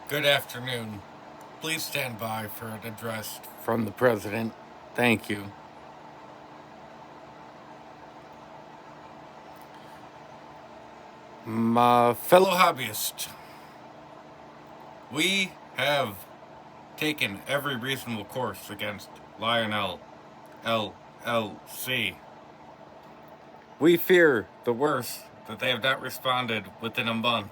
Good afternoon. Please stand by for an address from the President. Thank you. My fellow hobbyists, we have taken every reasonable course against Lionel LLC. We fear the worst, that they have not responded within a month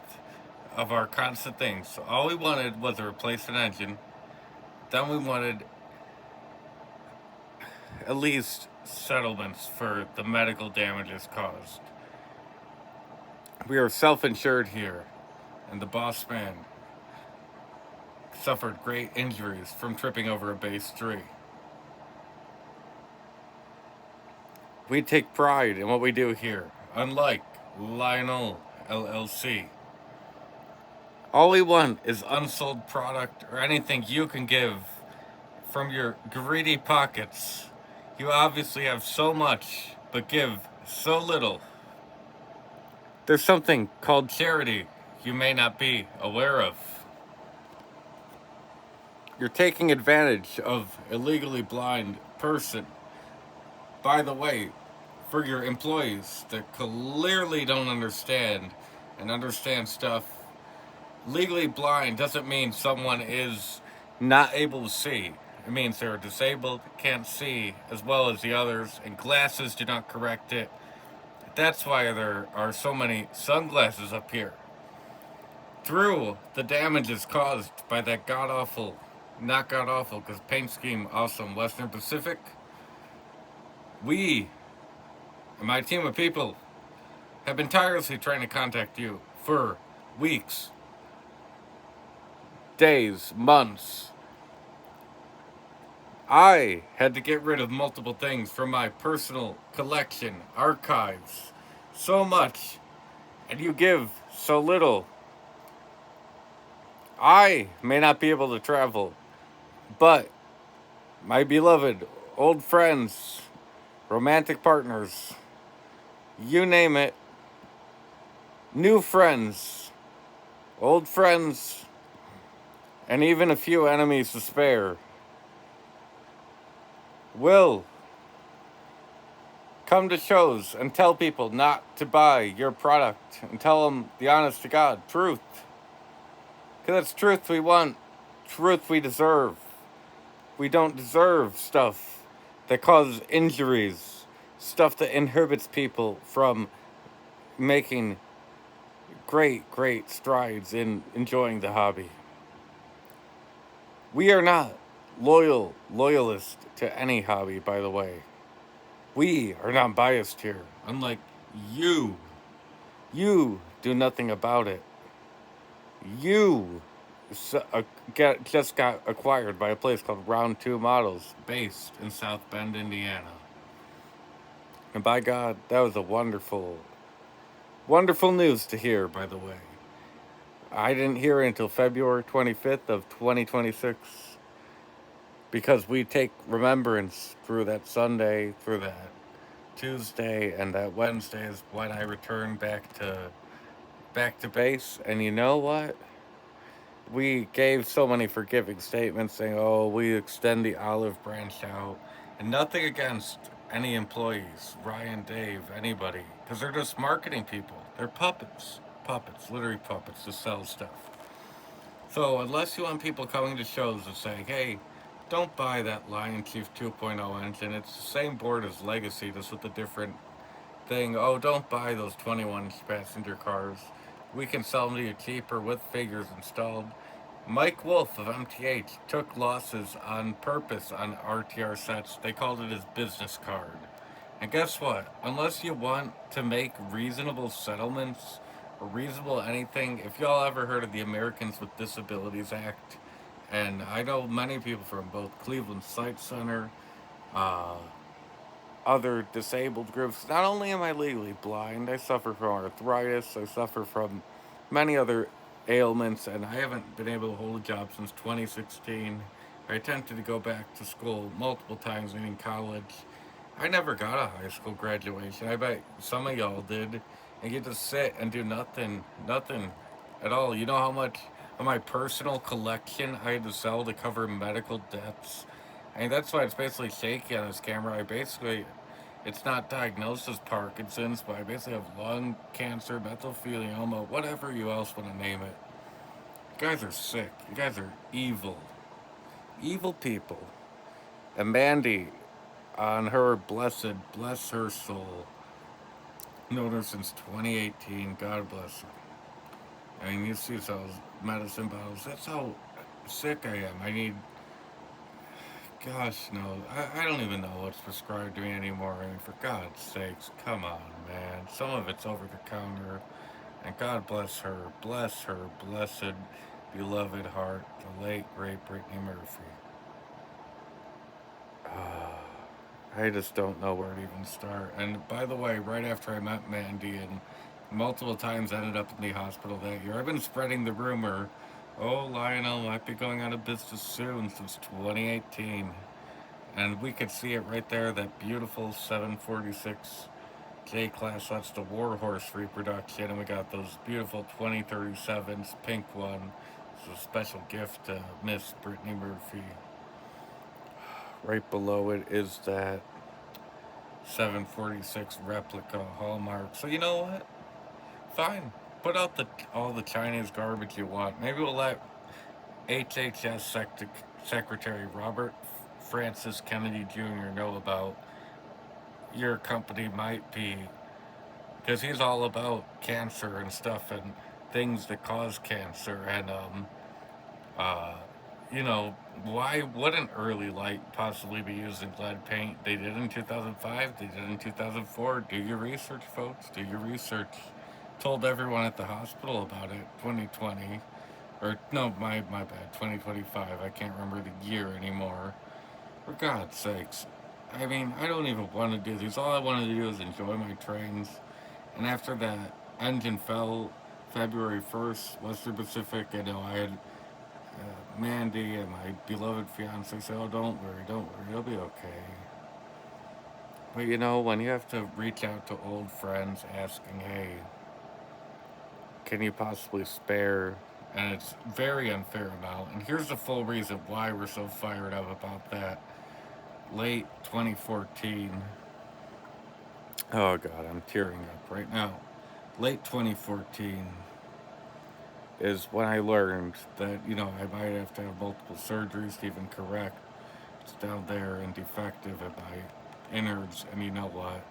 of our constant things. So all we wanted was a replacement engine. Then we wanted at least settlements for the medical damages caused. We are self-insured here, and the boss man suffered great injuries from tripping over a base tree. We take pride in what we do here, unlike Lionel LLC. All we want is unsold product or anything you can give from your greedy pockets. You obviously have so much, but give so little. There's something called charity you may not be aware of. You're taking advantage of a legally blind person. By the way, for your employees that clearly don't understand and understand stuff, legally blind doesn't mean someone is not able to see. It means they're disabled, can't see as well as the others, and glasses do not correct it. That's why there are so many sunglasses up here. Through the damages caused by that god awful, not god awful, because paint scheme awesome Western Pacific, we and my team of people have been tirelessly trying to contact you for weeks, days, months. I had to get rid of multiple things from my personal collection, archives, so much, and you give so little. I may not be able to travel, but my beloved old friends, romantic partners, you name it, new friends, old friends, and even a few enemies to spare will come to shows and tell people not to buy your product and tell them the honest to God truth. Because it's truth we want, truth we deserve. We don't deserve stuff that causes injuries, stuff that inhibits people from making great strides in enjoying the hobby. We are not loyalists to any hobby, by the way. We are not biased here, unlike you. You do nothing about it. You just got acquired by a place called Round 2 Models, based in South Bend, Indiana. And by God, that was a wonderful news to hear, by the way. I didn't hear it until February 25th of 2026 because we take remembrance through that Sunday, through that Tuesday, and that Wednesday is when I return back to base. And you know what? We gave so many forgiving statements saying, oh, we extend the olive branch out. And nothing against any employees, Ryan, Dave, anybody, because they're just marketing people. They're puppets. Puppets, literally puppets, to sell stuff. So unless you want people coming to shows and saying, hey, don't buy that Lion Chief 2.0 engine. It's the same board as Legacy, just with a different thing. Oh, don't buy those 21 passenger cars. We can sell them to you cheaper with figures installed. Mike Wolf of MTH took losses on purpose on RTR sets. They called it his business card. And guess what? Unless you want to make reasonable settlements or reasonable anything, if y'all ever heard of the Americans with Disabilities Act, and I know many people from both Cleveland Sight Center, uh, other disabled groups. Not only am I legally blind, I suffer from arthritis, I suffer from many other ailments, and I haven't been able to hold a job since 2016. I attempted to go back to school multiple times in college. I never got a high school graduation. I bet some of y'all did. And you just sit and do nothing at all. You know how my personal collection I had to sell to cover medical debts. I mean, that's why it's basically shaky on this camera. It's not diagnosed as Parkinson's, but I basically have lung cancer, mesothelioma, whatever you else want to name it. You guys are sick. You guys are evil. Evil people. And Mandy, on her bless her soul, known her since 2018. God bless her. I mean, you see those medicine bottles. That's how sick I am. I need, gosh, no. I don't even know what's prescribed to me anymore. I mean, for God's sakes, come on, man. Some of it's over the counter. And God bless her blessed, beloved heart, the late, great Brittany Murphy. I just don't know where to even start. And by the way, right after I met Mandy and multiple times ended up in the hospital that year, I've been spreading the rumor, oh, Lionel might be going out of business soon since 2018. And we could see it right there, that beautiful 746 J class. That's the Warhorse reproduction. And we got those beautiful 2037s, pink one. It's a special gift to Miss Brittany Murphy. Right below it is that 746 replica Hallmark. So you know what? Fine. Put out all the Chinese garbage you want. Maybe we'll let Secretary Robert Francis Kennedy Jr. know about your company might be, because he's all about cancer and stuff and things that cause cancer and uh you know, why wouldn't early light possibly be used in lead paint? They did in 2005, they did in 2004. Do your research, folks. Do your research. Told everyone at the hospital about it. 2020, or no, my bad. 2025. I can't remember the year anymore. For God's sakes. I mean, I don't even want to do these. All I wanted to do is enjoy my trains. And after that engine fell February 1st, Western Pacific, I know I had Mandy and my beloved fiance say, "Oh, don't worry, it'll be okay." But you know, when you have to reach out to old friends asking, "Hey, can you possibly spare?" And it's very unfair amount. And here's the full reason why we're so fired up about that. Late 2014. Oh God, I'm tearing up right now. Late 2014 is when I learned that, you know, I might have to have multiple surgeries to even correct. It's down there and defective in my innards. And you know what?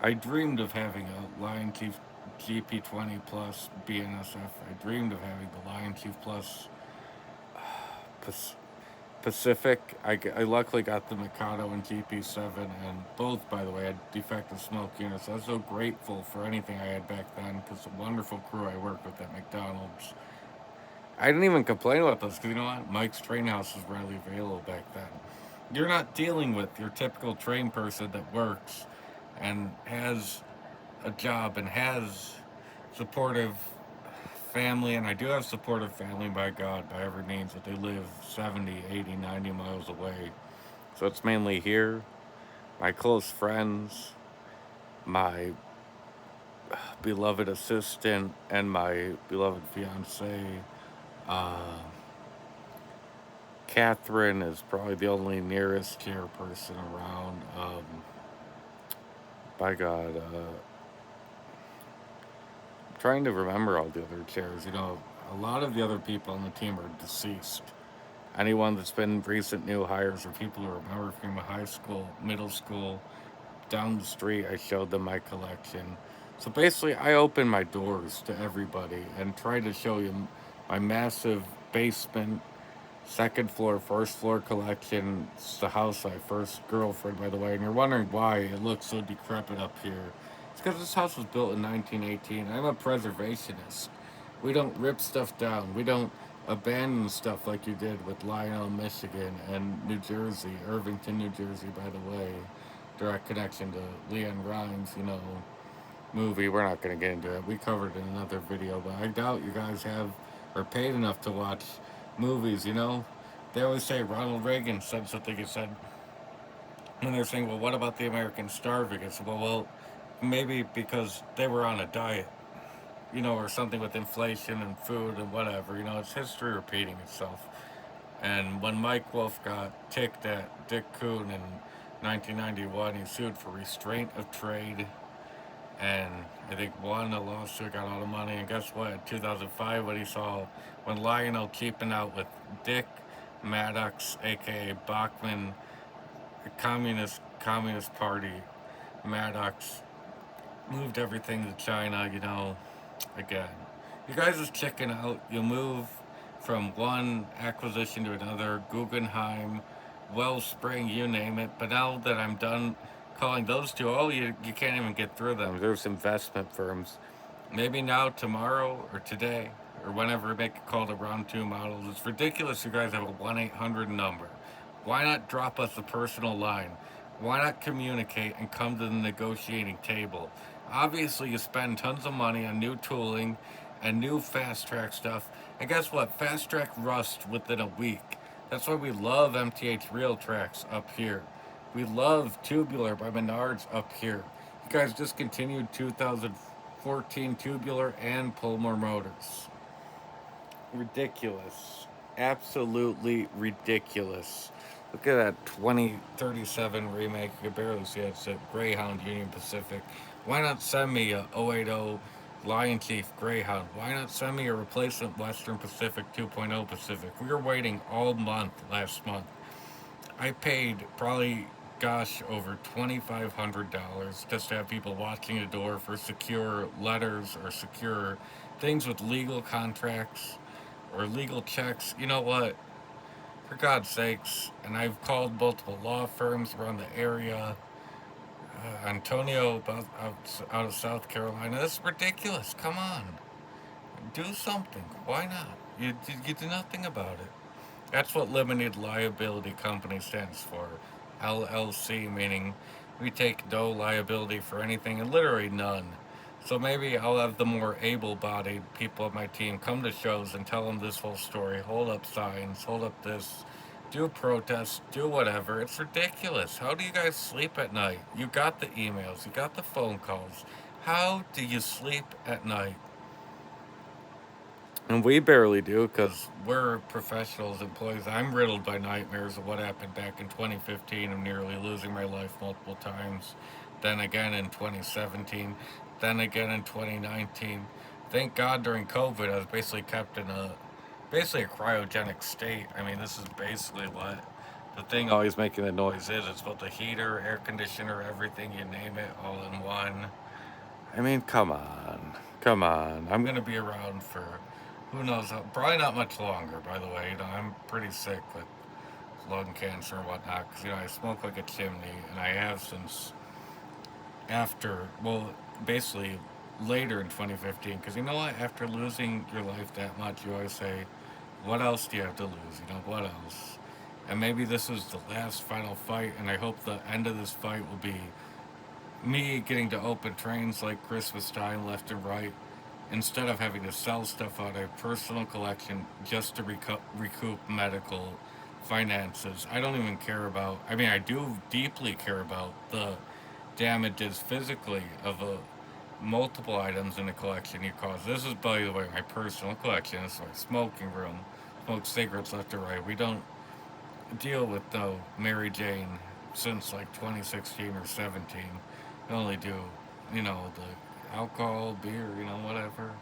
I dreamed of having a Lion Chief GP20 Plus BNSF. I dreamed of having the Lion Chief Plus Pacific. I luckily got the Mikado and GP7, and both, by the way, had defective smoke units. I was so grateful for anything I had back then because the wonderful crew I worked with at McDonald's. I didn't even complain about this because you know what? Mike's Train House was readily available back then. You're not dealing with your typical train person that works and has a job and has supportive family, and I do have supportive family by God, by every means, but they live 70, 80, 90 miles away. So it's mainly here, my close friends, my beloved assistant, and my beloved fiance. Uh, Catherine is probably the only nearest chair person around. By God, I'm trying to remember all the other chairs. You know, a lot of the other people on the team are deceased. Anyone that's been recent new hires or people who remember from high school, middle school, down the street, I showed them my collection. So basically, I open my doors to everybody and try to show you my massive basement, second floor, first floor collection. It's the house of my first girlfriend, by the way. And you're wondering why it looks so decrepit up here. It's because this house was built in 1918. I'm a preservationist. We don't rip stuff down. We don't abandon stuff like you did with Lionel, Michigan, and New Jersey, Irvington, New Jersey, by the way. Direct connection to Leanne Rimes, you know, movie. We're not going to get into it. We covered it in another video, but I doubt you guys have or paid enough to watch movies, you know? They always say Ronald Reagan said something. He said, and they're saying, well, what about the Americans starving? I said, well, maybe because they were on a diet. or something with inflation and food and whatever. It's history repeating itself. And when Mike Wolf got ticked at Dick Coon in 1991, he sued for restraint of trade, and I think won a lawsuit, got all the money. And guess what? In 2005, when Lionel keeping out with Dick Maddox, aka Bachman, the Communist Party, Maddox moved everything to China. Again, you guys just chicken out. You move from one acquisition to another, Guggenheim, Wellspring, you name it. But now that I'm done calling those two, you can't even get through them. There's investment firms. Maybe now, tomorrow, or today, or whenever we make a call to round two models. It's ridiculous you guys have a 1-800 number. Why not drop us a personal line? Why not communicate and come to the negotiating table? Obviously, you spend tons of money on new tooling and new fast track stuff. And guess what? Fast track rusts within a week. That's why we love MTH Real Tracks up here. We love Tubular by Menards up here. You guys discontinued 2014 Tubular and Pullmore Motors. Ridiculous. Absolutely ridiculous. Look at that 2037 remake. You can barely see it. It's a Greyhound Union Pacific. Why not send me a 080 Lion Chief Greyhound? Why not send me a replacement Western Pacific 2.0 Pacific? We were waiting all month last month. I paid probably, gosh, over $2,500 just to have people watching the door for secure letters or secure things with legal contracts or legal checks. You know what? For God's sakes, and I've called multiple law firms around the area. Antonio, out of South Carolina. This is ridiculous. Come on. Do something. Why not? You do nothing about it. That's what limited liability company stands for. LLC, meaning we take no liability for anything, and literally none. So maybe I'll have the more able-bodied people of my team come to shows and tell them this whole story. Hold up signs, hold up this, do protests, do whatever. It's ridiculous. How do you guys sleep at night? You got the emails, you got the phone calls. How do you sleep at night? And we barely do because we're professionals, employees. I'm riddled by nightmares of what happened back in 2015 of nearly losing my life multiple times. Then again in 2017. Then again in 2019. Thank God during COVID I was basically kept in basically a cryogenic state. I mean, this is basically what the thing always making the noise is. It's both the heater, air conditioner, everything, you name it, all in one. I mean, come on. Come on. I'm going to be around for who knows, probably not much longer, by the way. I'm pretty sick with lung cancer and whatnot because, I smoke like a chimney, and I have since basically later in 2015. Because you know what? After losing your life that much, you always say, what else do you have to lose? What else? And maybe this is the last final fight, and I hope the end of this fight will be me getting to open trains like Christmas time left and right instead of having to sell stuff out of a personal collection just to recoup medical finances. I don't even care about, I do deeply care about the damages physically of multiple items in a collection you cause. This is, by the way, my personal collection. This is my smoking room. Smoke cigarettes left and right. We don't deal with Mary Jane since like 2016 or 17. We only do, the alcohol, beer, whatever.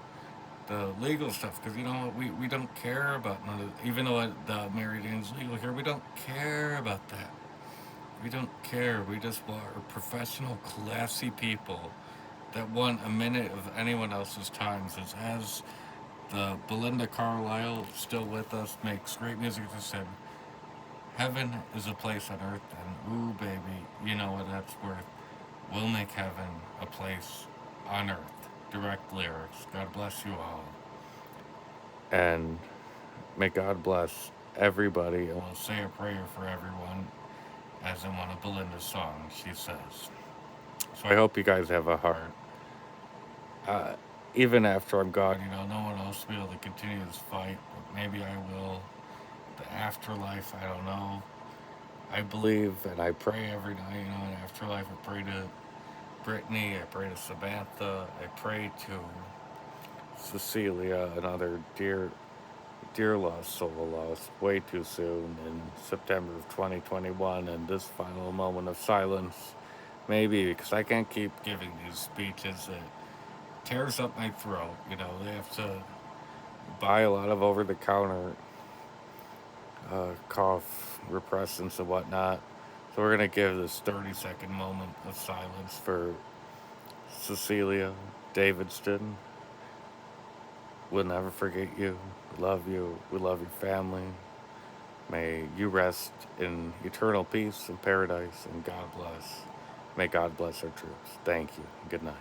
The legal stuff, because we don't care about none of, even though the Mary Jane's legal here, we don't care about that. We don't care. We just are professional, classy people that want a minute of anyone else's time. As the Belinda Carlisle, still with us, makes great music, just said, heaven is a place on earth, and ooh, baby, you know what that's worth. We'll make heaven a place on earth. Direct lyrics. God bless you all. And may God bless everybody. And we'll say a prayer for everyone, as in one of Belinda's songs, she says. So I hope you guys have a heart. Even after I'm gone, no one else will be able to continue this fight, but maybe I will. The afterlife, I don't know. I believe and I pray every night, in afterlife. I pray to Brittany, I pray to Samantha, I pray to Cecilia, another dear lost soul, lost way too soon in September of 2021. And this final moment of silence, maybe because I can't keep giving these speeches. It tears up my throat. You know, they have to buy a lot of over-the-counter cough repressants and whatnot. So we're gonna give this 30-second moment of silence for Cecilia Davidston. We'll never forget you. We love you. We love your family. May you rest in eternal peace and paradise, and God bless. May God bless our troops. Thank you. Good night.